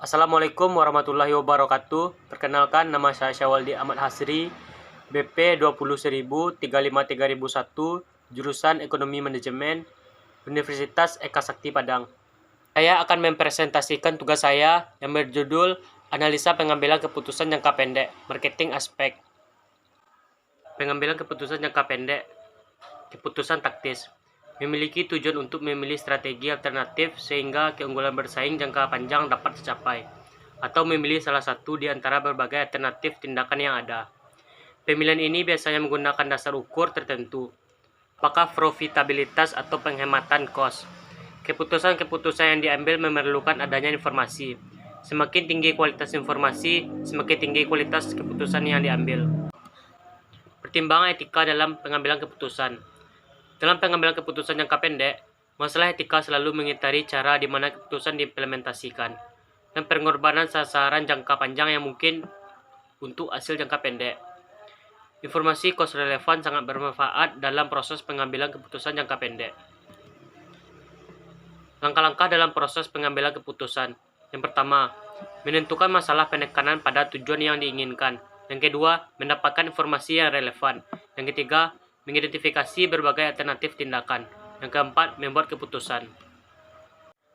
Assalamualaikum warahmatullahi wabarakatuh. Perkenalkan, nama saya Syawaldi Ahmad Hasri, BP 20000 353.001, jurusan Ekonomi Manajemen, Universitas Eka Sakti Padang. Saya akan mempresentasikan tugas saya yang berjudul Analisa Pengambilan Keputusan Jangka Pendek, Marketing Aspek. Pengambilan keputusan jangka pendek, keputusan taktis, memiliki tujuan untuk memilih strategi alternatif sehingga keunggulan bersaing jangka panjang dapat tercapai, atau memilih salah satu di antara berbagai alternatif tindakan yang ada. Pemilihan ini biasanya menggunakan dasar ukur tertentu, apakah profitabilitas atau penghematan kos. Keputusan-keputusan yang diambil memerlukan adanya informasi. Semakin tinggi kualitas informasi, semakin tinggi kualitas keputusan yang diambil. Pertimbangan etika dalam pengambilan keputusan. Dalam pengambilan keputusan jangka pendek, masalah etika selalu mengitari cara di mana keputusan diimplementasikan dan pengorbanan sasaran jangka panjang yang mungkin untuk hasil jangka pendek. Informasi kos relevan sangat bermanfaat dalam proses pengambilan keputusan jangka pendek. Langkah-langkah dalam proses pengambilan keputusan. Yang pertama, menentukan masalah penekanan pada tujuan yang diinginkan. Yang kedua, mendapatkan informasi yang relevan. Yang ketiga, mengidentifikasi berbagai alternatif tindakan. Yang keempat, membuat keputusan.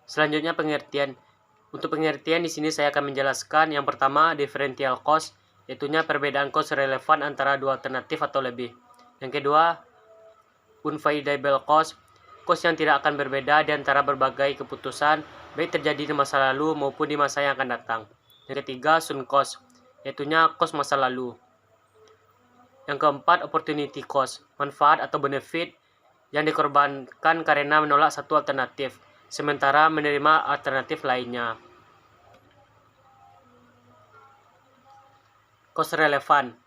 Selanjutnya pengertian. Untuk pengertian di sini saya akan menjelaskan yang pertama differential cost, yaitu perbedaan cost relevan antara dua alternatif atau lebih. Yang kedua, unfaidable cost, cost yang tidak akan berbeda di antara berbagai keputusan, baik terjadi di masa lalu maupun di masa yang akan datang. Yang ketiga, sunk cost, yaitu cost masa lalu. Yang keempat, opportunity cost, manfaat atau benefit yang dikorbankan karena menolak satu alternatif, sementara menerima alternatif lainnya. Cost relevan.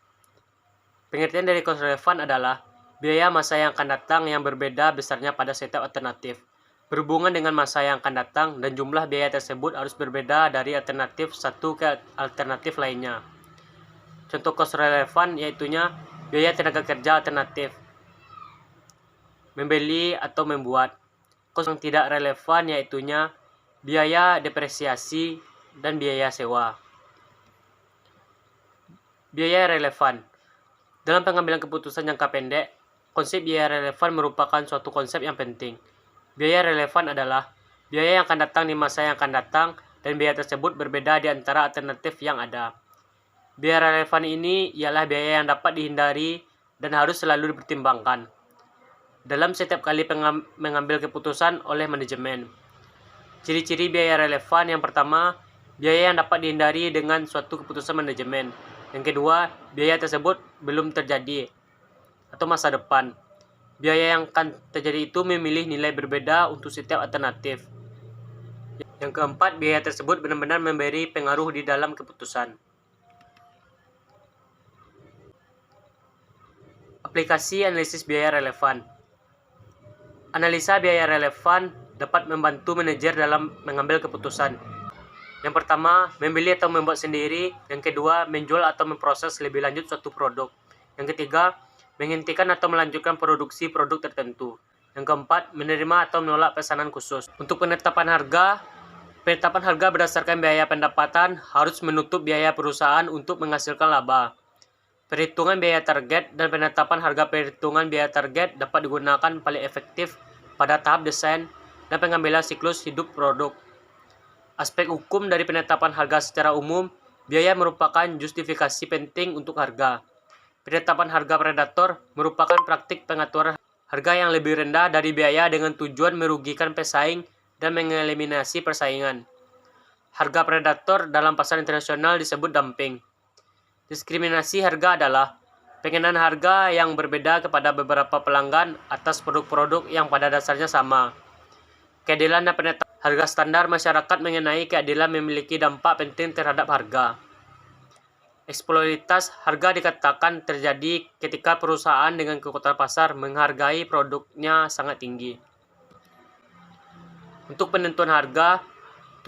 Pengertian dari cost relevan adalah biaya masa yang akan datang yang berbeda besarnya pada setiap alternatif, berhubungan dengan masa yang akan datang, dan jumlah biaya tersebut harus berbeda dari alternatif satu ke alternatif lainnya. Contoh cost relevan yaitu biaya tenaga kerja alternatif, membeli atau membuat. Cost yang tidak relevan yaitu biaya depresiasi dan biaya sewa. Biaya relevan. Dalam pengambilan keputusan jangka pendek, konsep biaya relevan merupakan suatu konsep yang penting. Biaya relevan adalah biaya yang akan datang di masa yang akan datang, dan biaya tersebut berbeda di antara alternatif yang ada. Biaya relevan ini ialah biaya yang dapat dihindari dan harus selalu dipertimbangkan dalam setiap kali mengambil keputusan oleh manajemen. Ciri-ciri biaya relevan: yang pertama, biaya yang dapat dihindari dengan suatu keputusan manajemen. Yang kedua, biaya tersebut belum terjadi atau masa depan. Biaya yang akan terjadi itu memilih nilai berbeda untuk setiap alternatif. Yang keempat, biaya tersebut benar-benar memberi pengaruh di dalam keputusan. Aplikasi analisis biaya relevan. Analisa biaya relevan dapat membantu manajer dalam mengambil keputusan. Yang pertama, membeli atau membuat sendiri. Yang kedua, menjual atau memproses lebih lanjut suatu produk. Yang ketiga, menghentikan atau melanjutkan produksi produk tertentu. Yang keempat, menerima atau menolak pesanan khusus. Untuk penetapan harga berdasarkan biaya pendapatan harus menutup biaya perusahaan untuk menghasilkan laba. Perhitungan biaya target dan penetapan harga. Perhitungan biaya target dapat digunakan paling efektif pada tahap desain dan pengambilan siklus hidup produk. Aspek hukum dari penetapan harga secara umum, biaya merupakan justifikasi penting untuk harga. Penetapan harga predator merupakan praktik pengaturan harga yang lebih rendah dari biaya dengan tujuan merugikan pesaing dan mengeliminasi persaingan. Harga predator dalam pasar internasional disebut dumping. Diskriminasi harga adalah pengenaan harga yang berbeda kepada beberapa pelanggan atas produk-produk yang pada dasarnya sama. Keadilan dan penetapan harga standar masyarakat mengenai keadilan memiliki dampak penting terhadap harga. Eksploitasi harga dikatakan terjadi ketika perusahaan dengan kekuatan pasar menghargai produknya sangat tinggi. Untuk penentuan harga,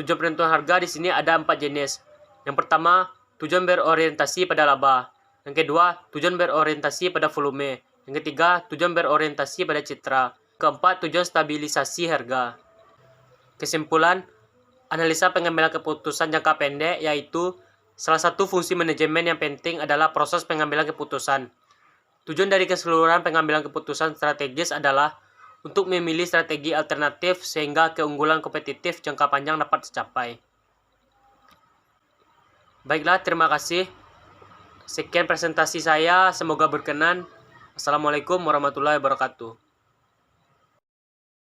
tujuan penentuan harga di sini ada 4 jenis. Yang pertama, tujuan berorientasi pada laba. Yang kedua, tujuan berorientasi pada volume. Yang ketiga, tujuan berorientasi pada citra. Keempat, tujuan stabilisasi harga. Kesimpulan, analisa pengambilan keputusan jangka pendek, yaitu salah satu fungsi manajemen yang penting adalah proses pengambilan keputusan. Tujuan dari keseluruhan pengambilan keputusan strategis adalah untuk memilih strategi alternatif sehingga keunggulan kompetitif jangka panjang dapat tercapai. Baiklah, terima kasih. Sekian presentasi saya, semoga berkenan. Assalamualaikum warahmatullahi wabarakatuh.